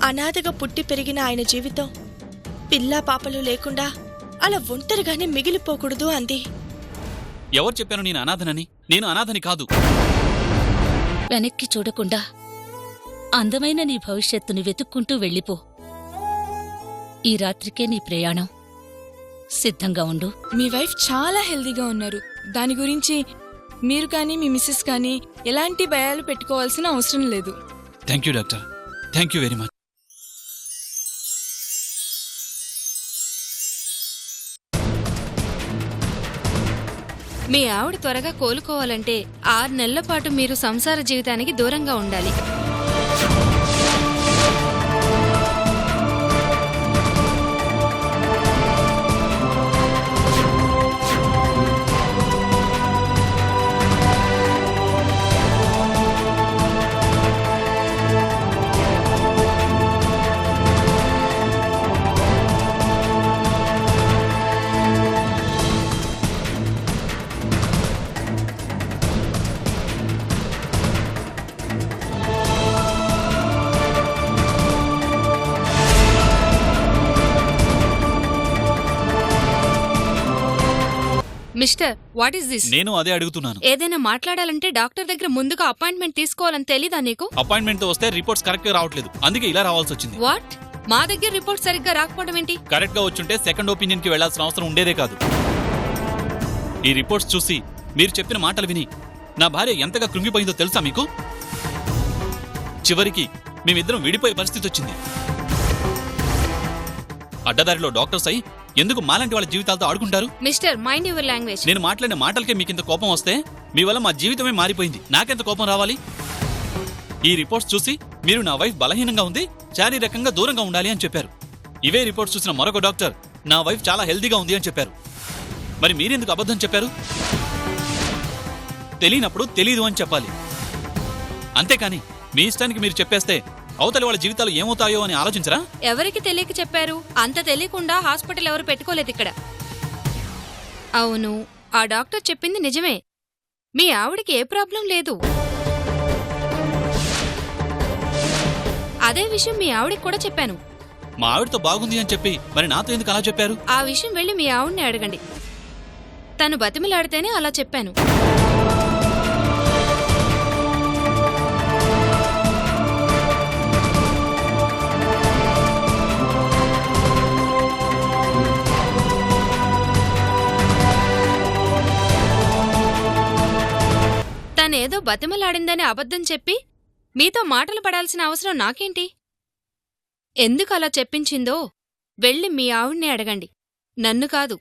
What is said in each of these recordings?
అనాథగా పుట్టి పెరిగిన ఆయన జీవితం పిల్లా పాపలు లేకుండా అలా ఒంటరిగానే మిగిలిపోకూడదు అంది. ఎవరు చెప్పాను నేను అనాథనని? నేను అనాథని కాదు. వెనక్కి చూడకుండా అందమైన నీ భవిష్యత్తుని వెతుక్కుంటూ వెళ్ళిపో. ఈ రాత్రికే నీ ప్రయాణం. సిద్ధంగా ఉండు. మీ వైఫ్ చాలా హెల్దీగా ఉన్నారు. దాని గురించి మీరు కానీ మీ మిస్సెస్ కానీ ఎలాంటి భయాలు పెట్టుకోవాల్సిన అవసరం లేదు. Thank you doctor, thank you very much. మీ ఆవిడ త్వరగా కోలుకోవాలంటే 6 నెలల పాటు మీరు సంసార జీవితానికి దూరంగా ఉండాలి. Mister, what is this? నేను అదే అడుగుతున్నాను. ఏదైనా మాట్లాడాలంటే డాక్టర్ దగ్గర ముందుగా అపాయింట్మెంట్ తీసుకోవాలని తెలీదా నీకు? అపాయింట్మెంట్ తో వస్తే రిపోర్ట్స్ కరెక్ట్ గా రావట్లేదు, అందుకే ఇలా రావాల్సి వచ్చింది. వాట్? మా దగ్గర రిపోర్ట్ సరిగ్గా రాకపోవడం ఏంటి? కరెక్ట్ గా వచ్చుంటే సెకండ్ ఒపీనియన్ కి వెళ్లాల్సిన అవసరం ఉండేదే కాదు. ఈ రిపోర్ట్స్ చూసి మీరు చెప్పిన మాటలు విని నా భార్య ఎంతగా కృంగిపోయిందో తెలుసా మీకు? చివరికి మేమిద్దరం విడిపోయే పరిస్థితి వచ్చింది. అడ్డదారిలో డాక్టర్స్ అయి ఎందుకు మాలాంటి వాళ్ళ జీవితాలతో ఆడుకుంటారు? Mister, mind your language. నేను మాట్లాడిన మాటలకే మీకింత కోపం వస్తే మీ వల్ల మా జీవితమే మారిపోయింది. నాకెంత కోపం రావాలి? ఈ రిపోర్ట్స్ చూసి మీరు నా వైఫ్ బలహీనంగా ఉంది, శారీరకంగా దూరంగా ఉండాలి అని చెప్పారు. ఇవే రిపోర్ట్స్ చూసిన మరొక డాక్టర్ నా వైఫ్ చాలా హెల్దీగా ఉంది అని చెప్పారు. మరి మీరెందుకు అబద్ధం చెప్పారు? తెలియనప్పుడు తెలీదు అని చెప్పాలి. అంతేకాని మీ ఇష్టానికి మీరు చెప్పేస్తే అవతలి వాళ్ళ జీవితాలు ఏమవుతాయో అని ఆలోచించరా? ఎవరికి తెలియక చెప్పారు? అంత తెలియకుండా హాస్పిటల్ ఎవరు పెట్టుకోలేదు ఇక్కడ. అవును, ఆ డాక్టర్ చెప్పింది నిజమే. మీ ఆవిడికి ఏ ప్రాబ్లం లేదు. అదే విషయం మీ ఆవిడికి కూడా చెప్పాను. మా ఆవిడతో బాగుంది అని చెప్పి మరి నాతో ఎందుకు అలా చెప్పారు? ఆ విషయం వెళ్ళి మీ ఆవిడ్ని అడగండి. తను బతిమిలాడితేనే అలా చెప్పాను. తనేదో బతిమలాడిందని అబద్ధం చెప్పి మీతో మాటలు పడాల్సిన అవసరం నాకేంటి? ఎందుకు అలా చెప్పించిందో వెళ్ళి మీ ఆవిడ్ని అడగండి, నన్ను కాదు.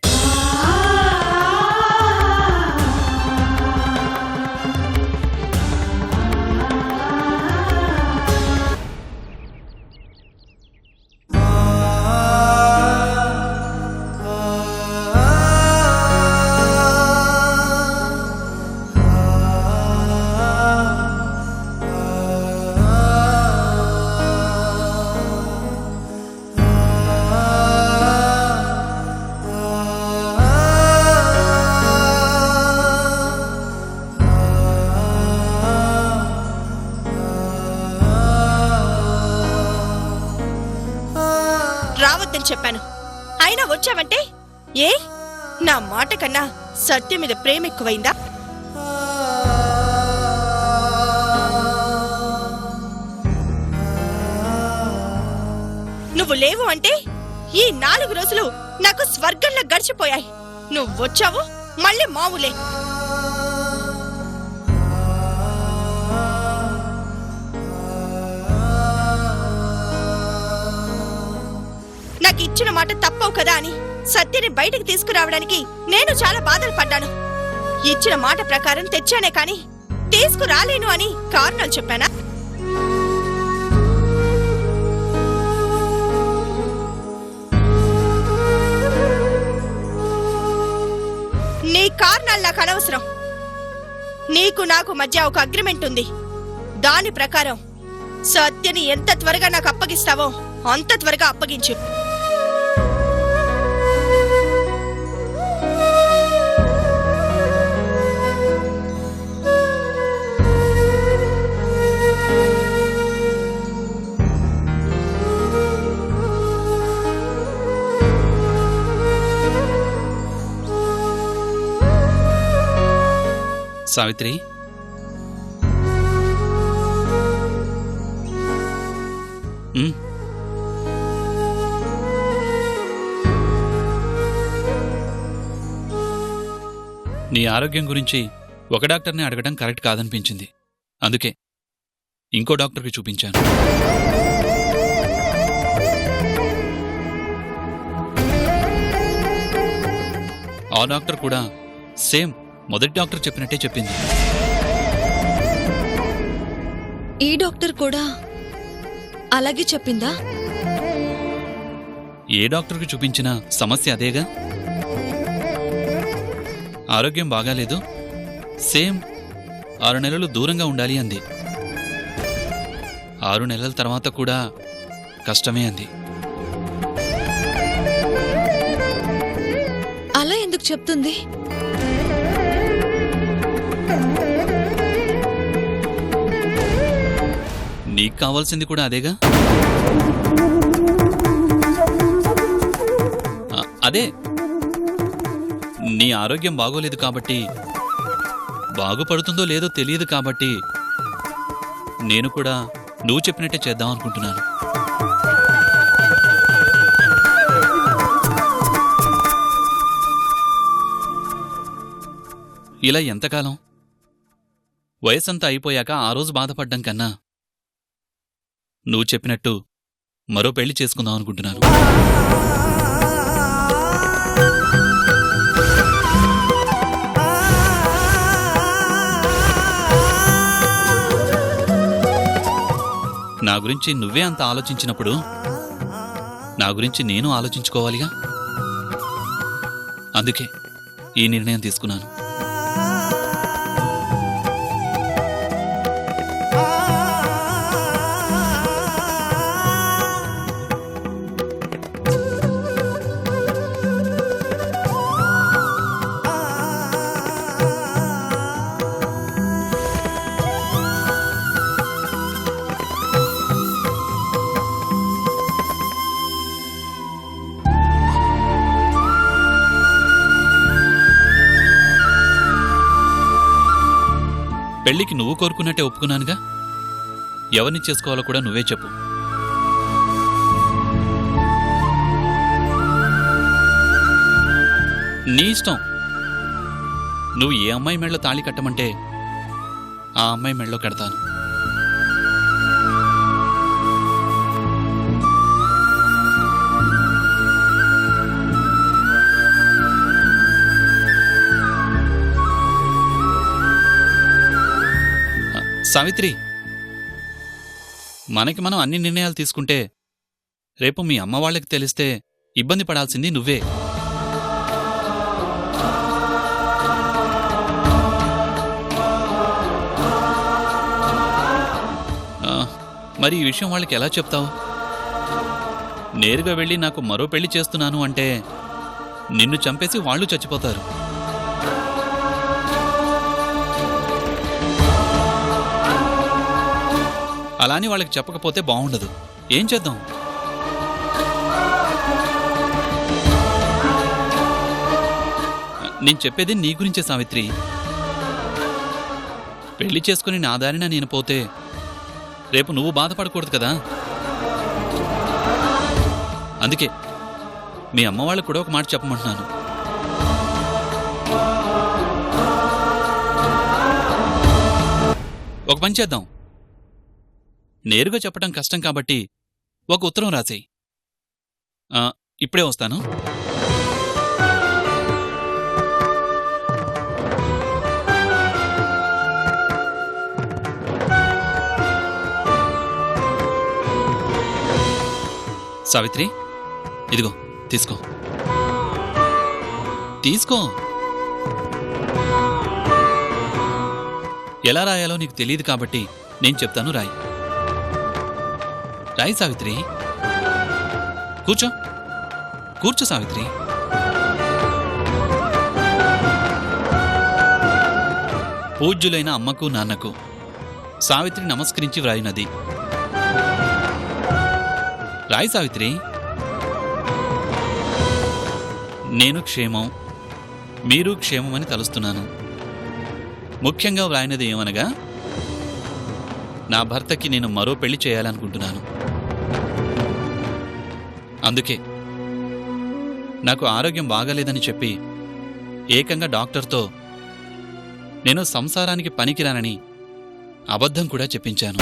రావద్దని చెప్పాను, అయినా వచ్చావంటే ఏ నా మాట కన్నా సత్య మీద ప్రేమ ఎక్కువైందా? నువ్వు లేవు అంటే ఈ 4 రోజులు నాకు స్వర్గంలో గడిచిపోయాయి. నువ్వు వచ్చావు, మళ్ళీ మామూలే. నాకు ఇచ్చిన మాట తప్పవు కదా అని సత్యని బయటకు తీసుకురావడానికి నేను చాలా బాధలు పడ్డాను. ఇచ్చిన మాట ప్రకారం తెచ్చానే కాని తీసుకురాలేను అని కారణాలు చెప్పానా? నీ కారణాలు నాకు అనవసరం. నీకు నాకు మధ్య ఒక అగ్రిమెంట్ ఉంది. దాని ప్రకారం సత్యని ఎంత త్వరగా నాకు అప్పగిస్తావో అంత త్వరగా అప్పగించు. సావిత్రి, నీ ఆరోగ్యం గురించి ఒక డాక్టర్ని అడగడం కరెక్ట్ కాదనిపించింది. అందుకే ఇంకో డాక్టర్కి చూపించాను. ఆ డాక్టర్ కూడా సేమ్ మొదటి డాక్టర్ చెప్పినట్టే చెప్పింది. ఈ డాక్టర్ కూడా అలాగే చెప్పిందా? ఏ డాక్టర్కి చూపించినా సమస్య అదేగా. ఆరోగ్యం బాగాలేదు, సేమ్ 6 నెలలు దూరంగా ఉండాలి అంది. 6 నెలల తర్వాత కూడా కష్టమే అంది. అలా ఎందుకు చెప్తుంది? నీకు కావాల్సింది కూడా అదేగా. అదే, నీ ఆరోగ్యం బాగోలేదు కాబట్టి, బాగుపడుతుందో లేదో తెలియదు కాబట్టి నేను కూడా నువ్వు చెప్పినట్టే చేద్దాం అనుకుంటున్నాను. ఇలా ఎంతకాలం? వయసంతా అయిపోయాక ఆ రోజు బాధపడ్డం కన్నా నువ్వు చెప్పినట్టు మరో పెళ్లి చేసుకుందాం అనుకుంటున్నాను. నా గురించి నువ్వే అంత ఆలోచించినప్పుడు నా గురించి నేను ఆలోచించుకోవాలిగా. అందుకే ఈ నిర్ణయం తీసుకున్నాను. పెళ్లికి నువ్వు కోరుకున్నట్టే ఒప్పుకున్నానుగా. ఎవరిని చేసుకోవాలో కూడా నువ్వే చెప్పు. నీ ఇష్టం. నువ్వు ఏ అమ్మాయి మెళ్ళో తాళి కట్టమంటే ఆ అమ్మాయి మెళ్ళో కడతాను. సావిత్రి, మనకి మనం అన్ని నిర్ణయాలు తీసుకుంటే రేపు మీ అమ్మ వాళ్ళకి తెలిస్తే ఇబ్బంది పడాల్సింది నువ్వే. మరి ఈ విషయం వాళ్ళకి ఎలా చెప్తావు? నేరుగా వెళ్ళి నాకు మరో పెళ్లి చేస్తున్నాను అంటే నిన్ను చంపేసి వాళ్ళు చచ్చిపోతారు. అలాని వాళ్ళకి చెప్పకపోతే బాగుండదు. ఏం చేద్దాం? నేను చెప్పేది నీ గురించే సావిత్రి. పెళ్లి చేసుకుని నా దారిన నేను పోతే రేపు నువ్వు బాధపడకూడదు కదా. అందుకే మీ అమ్మ వాళ్ళకు కూడా ఒక మాట చెప్పమంటున్నాను. ఒక పని చేద్దాం. నేరుగా చెప్పడం కష్టం కాబట్టి ఒక ఉత్తరం రాసేయి. ఇప్పుడే వస్తాను. సావిత్రి, ఇదిగో తీసుకో. తీసుకో. ఎలా రాయాలో నీకు తెలియదు కాబట్టి నేను చెప్తాను, రాయి. రాయి సావిత్రి. కూర్చో. కూర్చో సావిత్రి. పూజ్యులైన అమ్మకు నాన్నకు సావిత్రి నమస్కరించి వ్రాయినది. రాయి సావిత్రి. నేను క్షేమం, మీరు క్షేమమని తలుస్తున్నాను. ముఖ్యంగా వ్రాయినది ఏమనగా, నా భర్తకి నేను మరో పెళ్లి చేయాలనుకుంటున్నాను. అందుకే నాకు ఆరోగ్యం బాగాలేదని చెప్పి ఏకంగా డాక్టర్తో నేను సంసారానికి పనికిరానని అబద్ధం కూడా చెప్పించాను.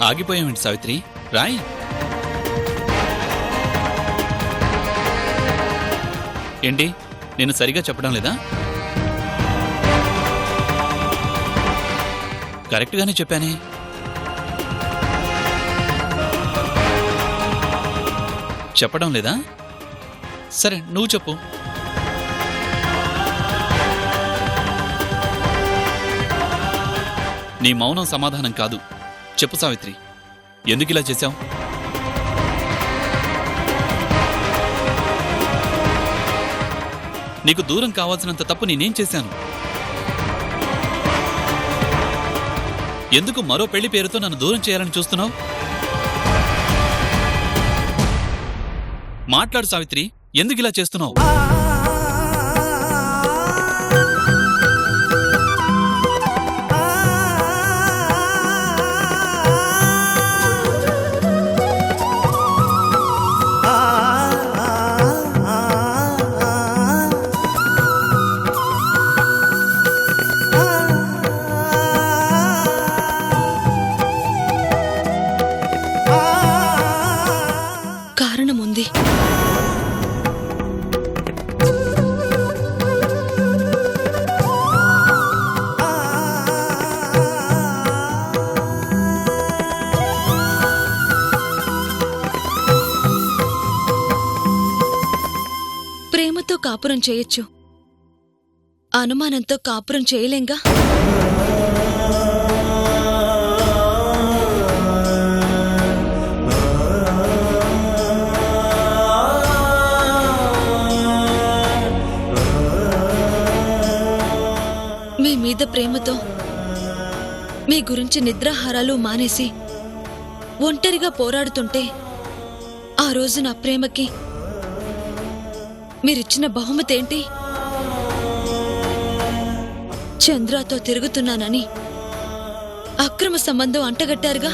ఆగిపోయామేంటి సావిత్రి? రాయ్. ఏంటి, నేను సరిగా చెప్పడం లేదా? కరెక్ట్గానే చెప్పానే. చెప్పడం లేదా? సరే, నువ్వు చెప్పు. నీ మౌనం సమాధానం కాదు. చెప్పు సావిత్రి, ఎందుకు ఇలా చేశావు? నీకు దూరం కావాల్సినంత తప్పు నేనేం చేశాను? ఎందుకు మరో పెళ్లి పేరుతో నన్ను దూరం చేయాలని చూస్తున్నావు? మాట్లాడు సావిత్రి, ఎందుకు ఇలా చేస్తున్నావు? కారణముంది. ప్రేమతో కాపురం చేయొచ్చు, అనుమానంతో కాపురం చేయలేంగా. మీ మీద ప్రేమతో మీ గురించి నిద్రాహారాలు మానేసి ఒంటరిగా పోరాడుతుంటే ఆ రోజు నా ప్రేమకి మీరిచ్చిన బహుమతి ఏంటి? చంద్రతో తిరుగుతున్నానని అక్రమ సంబంధం అంటగట్టారుగా.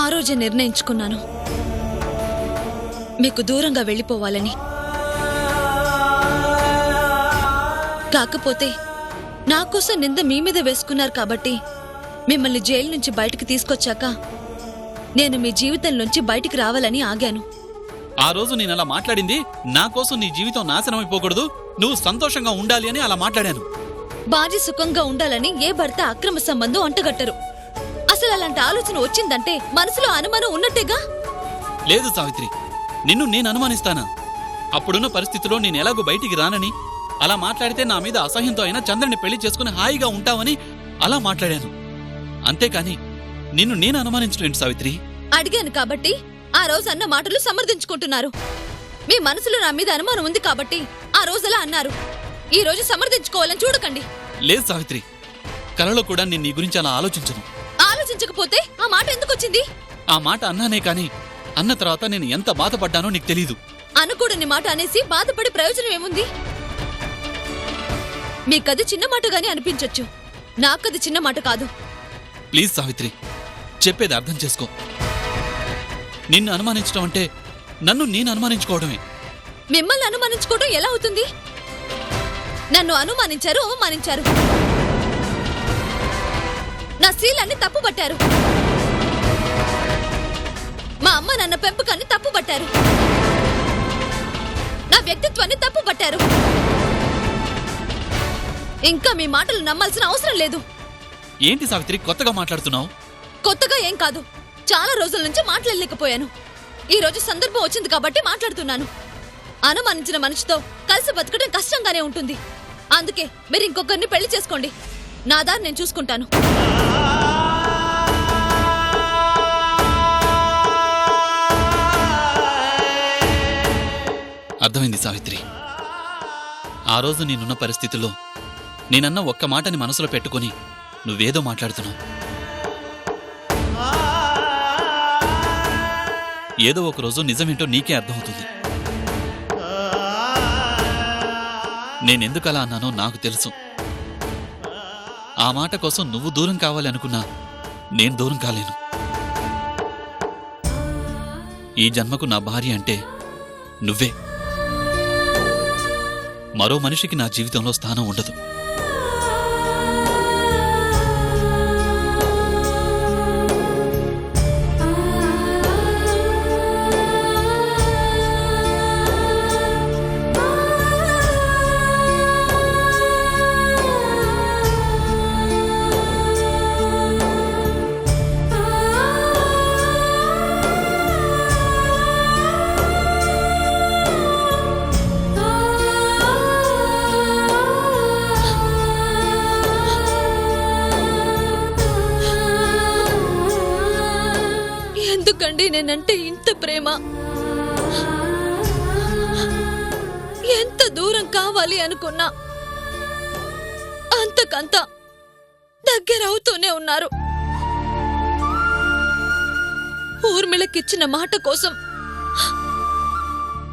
ఆ రోజే నిర్ణయించుకున్నాను మీకు దూరంగా వెళ్ళిపోవాలని. కాకపోతే నా కోసం నింద మీ మీద వేసుకున్నారు కాబట్టి మిమ్మల్ని జైలు నుంచి బయటికి తీసుకొచ్చాక నేను మీ జీవితంలోంచి బయటికి రావాలని ఆగాను. ఆ రోజు నేను అలా మాట్లాడింది నా కోసం నీ జీవితం నాశనం అయిపోకూడదు, నువ్వు సంతోషంగా ఉండాలి అని అలా మాట్లాడాను. భార్య సుఖంగా ఉండాలని ఏ భర్త అక్రమ సంబంధం అంటగట్టరు. అసలు అలాంటి ఆలోచన వచ్చిందంటే మనసులో అనుమానం ఉన్నట్టేగా. లేదు సావిత్రి, నిన్ను నేను అనుమానిస్తానా? అప్పుడున్న పరిస్థితిలో నేను ఎలాగో బయటికి రానని, అలా మాట్లాడితే నా మీద అసహ్యంతో అయినా చంద్రని పెళ్లి చేసుకుని హాయిగా ఉంటావని అలా మాట్లాడాను. అంతేకాని నిన్ను నేను అనుమానించలేంటి సావిత్రి? అడిగాను కాబట్టి ఆ రోజు అన్న మాటలు సమర్థించుకుంటున్నారు. మీ మనసులో నా మీద అనుమానం ఉంది కాబట్టి ఆ రోజులా అన్నారు. ఈ రోజు సమర్థించుకోవాలని చూడకండి. లేదు సావిత్రి, కలలో కూడా నేను నీ గురించి అలా ఆలోచించను. ఆలోచించకపోతే ఆ మాట ఎందుకు వచ్చింది? ఆ మాట అన్నానే కాని అన్న తర్వాత నేను ఎంత బాధపడ్డానో నీకు తెలీదు. అనకూడని మాట అనేసి బాధపడే ప్రయోజనం ఏముంది? మీకది చిన్న మాటగానే అనిపించొచ్చు, నాకది చిన్న మాట కాదు. ప్లీజ్ సావిత్రి, చెప్పేది అర్థం చేసుకో. నిన్ను అనుమానించడం అంటే నన్ను నేను అనుమానించుకోవడమే. మిమ్మల్ని అనుమానించుకోవడం ఎలా అవుతుంది? నన్ను అనుమానించారు, అవమానించారు, నా శీలాన్ని తప్పుపట్టారు, మా అమ్మ నాన్న పెంపకాన్ని తప్పుపట్టారు, నా వ్యక్తిత్వాన్ని తప్పుపట్టారు. ఇంకా మీ మాటలు నమ్మాల్సిన అవసరం లేదు. ఏంటి సావిత్రి కొత్తగా మాట్లాడుతున్నావు? కొత్తగా ఏం కాదు, చాలా రోజుల నుంచి మాట్లాడలేకపోయాను. ఈ రోజు సందర్భం వచ్చింది కాబట్టి మాట్లాడుతున్నాను. అనుమానించిన మనిషితో కలిసి బతకడం కష్టంగానే ఉంటుంది. అందుకే మీరు ఇంకొకరిని పెళ్లి చేసుకోండి. నా దారి నేను చూసుకుంటాను. అర్థమైంది సావిత్రి. ఆ రోజు నేనున్న పరిస్థితుల్లో నేనన్న ఒక్క మాటని మనసులో పెట్టుకుని నువ్వేదో మాట్లాడుతున్నావు. ఏదో ఒక రోజు నిజమేంటో నీకే అర్థమవుతుంది. నేనెందుకు అలా అన్నానో నాకు తెలుసు. ఆ మాట కోసం నువ్వు దూరం కావాలి అనుకున్నా నేను దూరం కాలేను. ఈ జన్మకు నా భార్య అంటే నువ్వే. మరో మనిషికి నా జీవితంలో స్థానం ఉండదు. ఎందుకండి నేనంటే ఇంత ప్రేమ? ఎంత దూరం కావాలి అనుకున్నా అంతకంత దగ్గరవుతూనే ఉన్నారు. ఊర్మిళకిచ్చిన మాట కోసం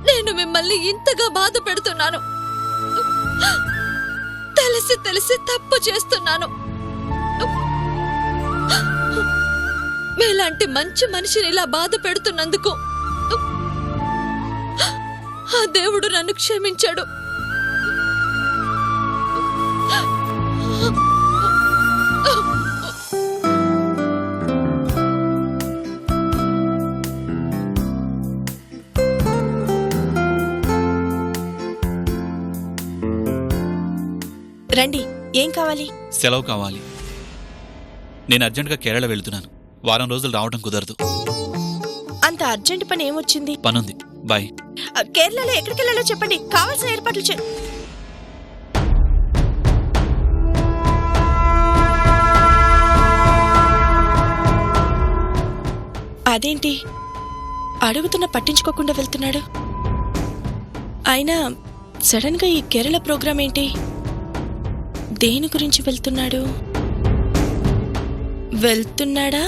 నేను మిమ్మల్ని ఇంతగా బాధ పెడుతున్నాను. తెలిసి తెలిసి తప్పు చేస్తున్నాను. మీలాంటి మంచి మనిషిని ఇలా బాధ పెడుతున్నందుకు ఆ దేవుడు నన్ను క్షమించాడు. రండి, ఏం కావాలి? సెలవు కావాలి. నేను అర్జెంటుగా కేరళ వెళ్తున్నాను. వారం రోజులు రావడం కుదరదు. అంత అర్జెంట్ పని ఏమొచ్చింది? పనుంది. బాయ్. కేరళలో ఎక్కడికి వెళ్ళాలో చెప్పండి, కావాల్సిన ఏర్పాట్లు అదేంటి అడుగుతున్న పట్టించుకోకుండా వెళ్తున్నాడు? అయినా సడన్ గా ఈ కేరళ ప్రోగ్రాం ఏంటి? దేని గురించి వెళ్తున్నాడు? వెళ్తున్నారా?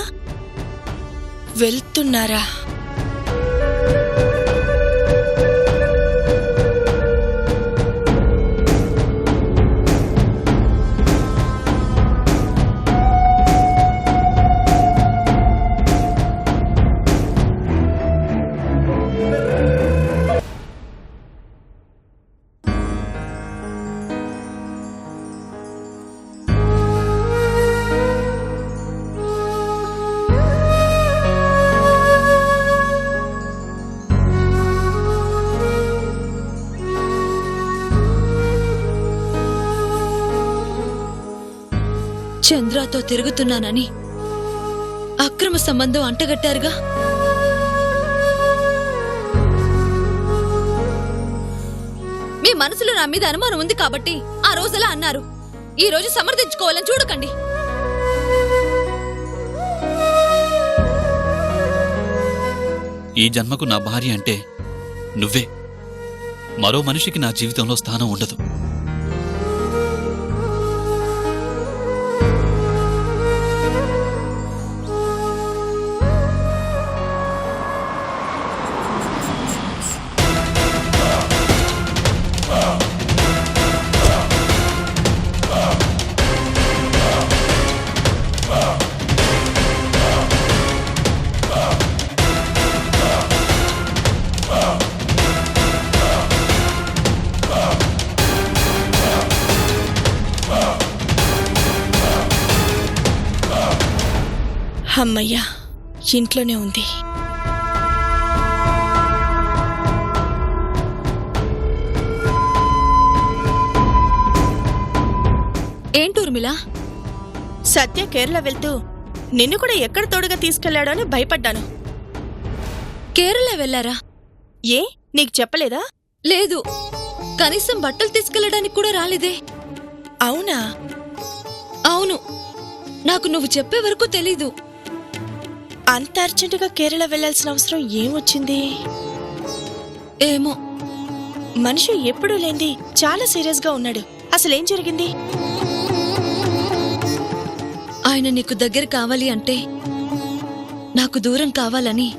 చంద్రతో తిరుగుతున్నానని అక్రమ సంబంధం అంటగట్టారుగా. మీ మనసులో నా మీద అనుమానం ఉంది కాబట్టి ఆ రోజులా అన్నారు. ఈ రోజు సమర్థించుకోవాలని చూడకండి. ఈ జన్మకు నా భార్య అంటే నువ్వే. మరో మనిషికి నా జీవితంలో స్థానం ఉండదు. అమ్మయ్యా, ఇంట్లోనే ఉంది. ఏంటూర్మిళ? సత్య కేరళ వెళ్తూ నిన్ను కూడా ఎక్కడ తోడుగా తీసుకెళ్లాడో అని భయపడ్డాను. కేరళ వెళ్లారా? ఏ నీకు చెప్పలేదా? లేదు, కనీసం బట్టలు తీసుకెళ్లడానికి కూడా రాలేదే. అవునా? అవును, నాకు నువ్వు చెప్పే వరకు తెలీదు. అంత అర్జెంటుగా కేరళ వెళ్లాల్సిన అవసరం ఏమొచ్చింది? ఏమో, మనిషి ఎప్పుడూ లేంది చాలా సీరియస్ గా ఉన్నాడు. అసలేం జరిగింది? ఆయన నీకు దగ్గర కావాలి అంటే నాకు దూరం కావాలని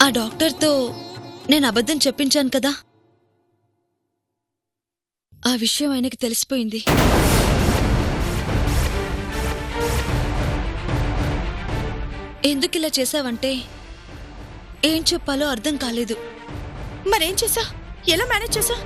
ఆ డాక్టర్తో నేను అబద్ధం చెప్పించాను కదా, ఆ విషయం ఆయనకి తెలిసిపోయింది. ఎందుకిలా చేశావంటే ఏం చెప్పాలో అర్థం కాలేదు. మరేం చేసా? ఎలా మేనేజ్ చేసా?